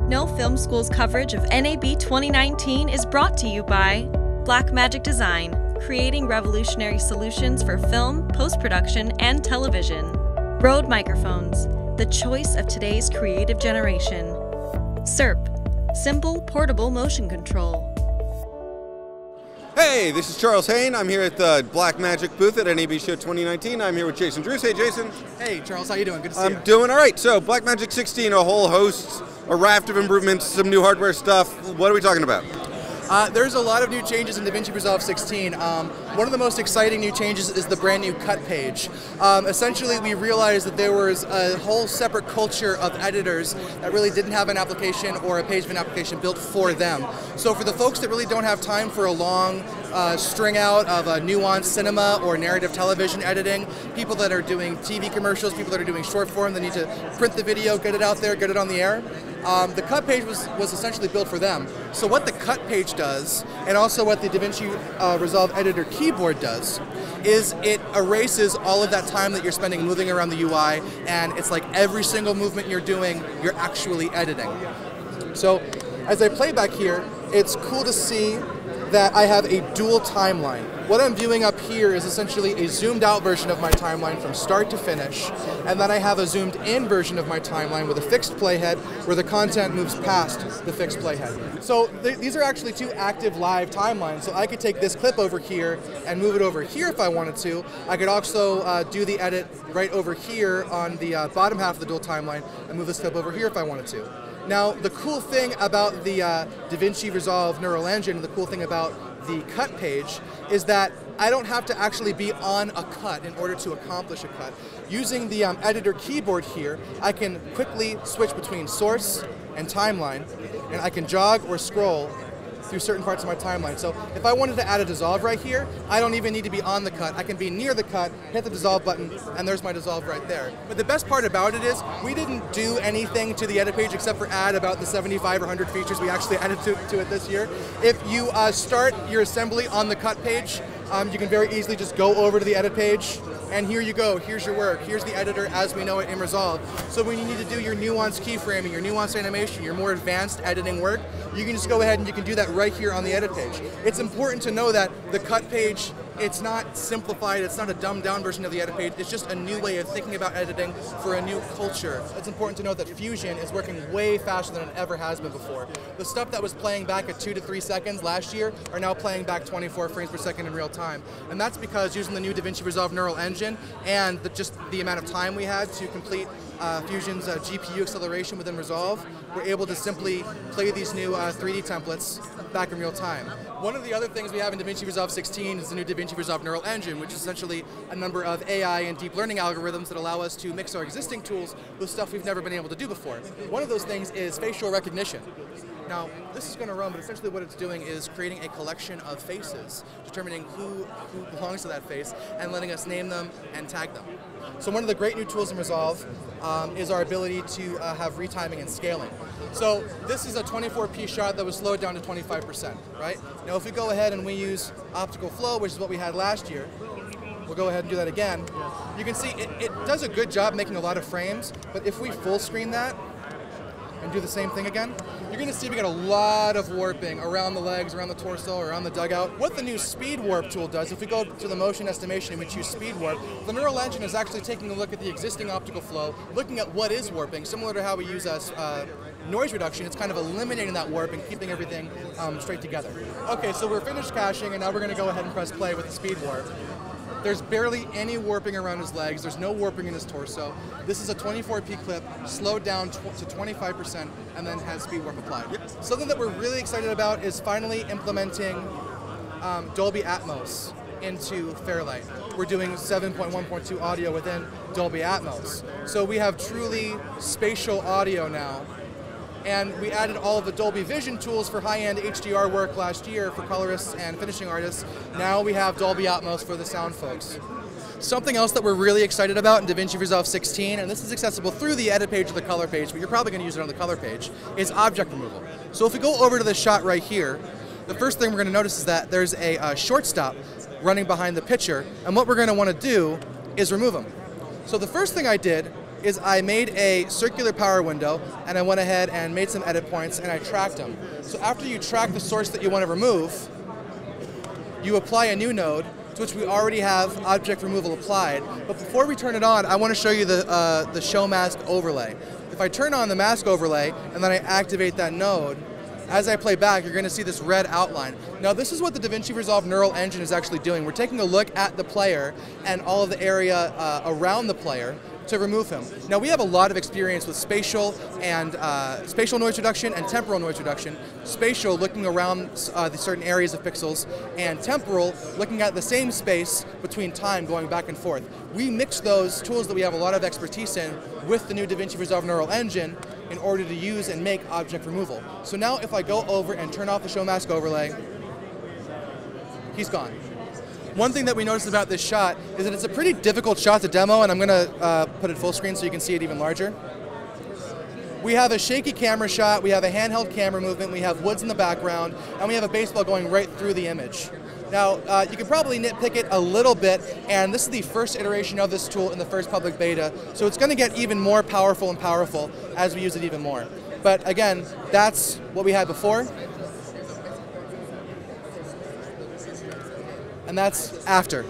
No Film School's coverage of NAB 2019 is brought to you by Blackmagic Design, creating revolutionary solutions for film, post-production, and television. Rode Microphones, the choice of today's creative generation. SERP, simple, portable motion control. Hey, this is Charles Hain. I'm here at the Blackmagic booth at NAB Show 2019. I'm here with Jason Drews. Hey, Jason. Hey, Charles. How you doing? Good to see you. I'm doing all right. So, Blackmagic 16, a whole host, a raft of improvements, some new hardware stuff. What are we talking about? There's a lot of new changes in DaVinci Resolve 16. One of the most exciting new changes is the brand new cut page. Essentially, we realized that there was a whole separate culture of editors that really didn't have an application or a page of an application built for them. So for the folks that really don't have time for a long string out of nuanced cinema or narrative television editing, people that are doing TV commercials, people that are doing short form, that need to print the video, get it out there, get it on the air, the cut page was essentially built for them. So what the cut page does, and also what the DaVinci Resolve Editor keyboard does, is it erases all of that time that you're spending moving around the UI, and it's like every single movement you're doing, you're actually editing. So as I play back here, it's cool to see that I have a dual timeline. What I'm viewing up here is essentially a zoomed out version of my timeline from start to finish, and then I have a zoomed in version of my timeline with a fixed playhead where the content moves past the fixed playhead. So these are actually two active live timelines, so I could take this clip over here and move it over here if I wanted to. I could also do the edit right over here on the bottom half of the dual timeline and move this clip over here if I wanted to. Now, the cool thing about the DaVinci Resolve Neural Engine, the cool thing about the cut page, is that I don't have to actually be on a cut in order to accomplish a cut. Using the editor keyboard here, I can quickly switch between source and timeline, and I can jog or scroll through certain parts of my timeline. So if I wanted to add a dissolve right here, I don't even need to be on the cut. I can be near the cut, hit the dissolve button, and there's my dissolve right there. But the best part about it is we didn't do anything to the edit page except for add about the 75 or 100 features we actually added to it this year. If you start your assembly on the cut page, you can very easily just go over to the edit page, and here you go. Here's your work. Here's the editor as we know it in Resolve. So when you need to do your nuanced keyframing, your nuanced animation, your more advanced editing work, you can just go ahead and you can do that right here on the edit page. It's important to know that the cut page, it's not simplified, it's not a dumbed down version of the edit page, it's just a new way of thinking about editing for a new culture. It's important to note that Fusion is working way faster than it ever has been before. The stuff that was playing back at 2 to 3 seconds last year are now playing back 24 frames per second in real time. And that's because using the new DaVinci Resolve Neural Engine and just the amount of time we had to complete Fusion's GPU acceleration within Resolve, we're able to simply play these new 3D templates back in real time. One of the other things we have in DaVinci Resolve 16 is the new DaVinci Resolve Neural Engine, which is essentially a number of AI and deep learning algorithms that allow us to mix our existing tools with stuff we've never been able to do before. One of those things is facial recognition. Now, this is going to run, but essentially what it's doing is creating a collection of faces, determining who belongs to that face, and letting us name them and tag them. So one of the great new tools in Resolve is our ability to have retiming and scaling. So this is a 24p shot that was slowed down to 25%, right? Now if we go ahead and we use Optical Flow, which is what we had last year, we'll go ahead and do that again. You can see it does a good job making a lot of frames, but if we full screen that, and do the same thing again, you're going to see we got a lot of warping around the legs, around the torso, around the dugout. What the new speed warp tool does, if we go to the motion estimation and we choose speed warp, the neural engine is actually taking a look at the existing optical flow, looking at what is warping, similar to how we use noise reduction. It's kind of eliminating that warp and keeping everything straight together. Okay, so we're finished caching, and now we're going to go ahead and press play with the speed warp. There's barely any warping around his legs. There's no warping in his torso. This is a 24p clip, slowed down to 25%, and then has speed warp applied. Yep. Something that we're really excited about is finally implementing Dolby Atmos into Fairlight. We're doing 7.1.2 audio within Dolby Atmos. So we have truly spatial audio now. And we added all of the Dolby Vision tools for high-end HDR work last year for colorists and finishing artists. Now we have Dolby Atmos for the sound folks. Something else that we're really excited about in DaVinci Resolve 16, and this is accessible through the edit page or the color page, but you're probably going to use it on the color page, is object removal. So if we go over to the shot right here, the first thing we're going to notice is that there's a shortstop running behind the picture, and what we're going to want to do is remove them. So the first thing I did is I made a circular power window, and I went ahead and made some edit points, and I tracked them. So after you track the source that you want to remove, you apply a new node, to which we already have object removal applied. But before we turn it on, I want to show you the show mask overlay. If I turn on the mask overlay, and then I activate that node, as I play back, you're going to see this red outline. Now, this is what the DaVinci Resolve Neural Engine is actually doing. We're taking a look at the player and all of the area around the player to remove him. Now, we have a lot of experience with spatial and spatial noise reduction and temporal noise reduction. Spatial, looking around the certain areas of pixels, and temporal, looking at the same space between time going back and forth. We mix those tools that we have a lot of expertise in with the new DaVinci Resolve Neural Engine in order to use and make object removal. So now if I go over and turn off the show mask overlay, he's gone. One thing that we noticed about this shot is that it's a pretty difficult shot to demo, and I'm going to put it full screen so you can see it even larger. We have a shaky camera shot, we have a handheld camera movement, we have woods in the background, and we have a baseball going right through the image. Now, you can probably nitpick it a little bit, and this is the first iteration of this tool in the first public beta, so it's going to get even more powerful and powerful as we use it even more. But again, that's what we had before, and that's after.